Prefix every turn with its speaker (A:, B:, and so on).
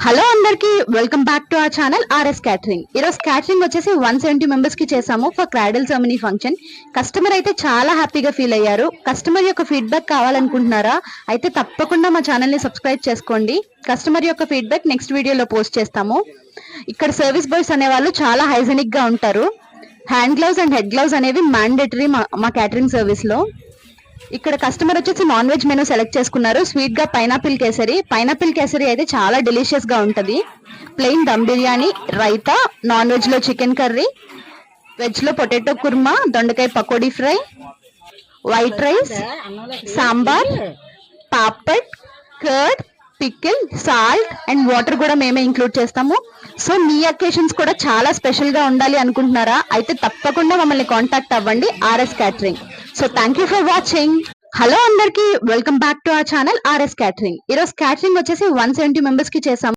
A: Hello అందరికి welcome back to our channel RS catering. ఈరోజు catering వచ్చేసి 170 మెంబర్స్ కి చేసాము for cradle ceremony function. Customer అయితే చాలా హ్యాపీగా ఫీల్ అయ్యారు. కస్టమర్ యొక్క ఫీడ్బ్యాక్ కావాలనుకుంటున్నారా? అయితే తప్పకుండా మా ఛానల్ ని సబ్స్క్రైబ్ చేసుకోండి. కస్టమర్ యొక్క ఫీడ్బ్యాక్ నెక్స్ట్ వీడియోలో పోస్ట్ చేస్తాము. ఇక్కడ సర్వీస్ బాయ్స్ అనేవాళ్ళు చాలా హైజెనిక్ గా ఉంటారు. Hand gloves and head gloves అనేవి మ్యాండేటరీ మా క్యాటరింగ్ సర్వీస్ లో. ఇక్కడ కస్టమర్ వచ్చేసి నాన్ వెజ్ మెనూ సెలెక్ట్ చేసుకున్నారు. స్వీట్ గా పైనాపిల్ కేసరి అయితే చాలా డెలిషియస్ గా ఉంటది. Plain dum biryani, raita, non veg లో చికెన్ కర్రీ, వెజ్ లో పొటాటో కుర్మా, దొండకాయ pakodi fry, white rice, sambar, papad, curd, pickle, salt and water కూడా మేమే ఇంక్లూడ్ చేస్తాము. సో మీ అకేషన్స్ కూడా చాలా స్పెషల్ గా ఉండాలి అనుకుంటున్నారా? అయితే తప్పకుండా మమ్మల్ని కాంటాక్ట్ అవ్వండి, RS catering. So thank you for watching. Hello అందరికి welcome back to our channel RS catering. ఈరోజు క్యాటరింగ్ వచ్చేసి 170 మెంబర్స్ కి చేసాము.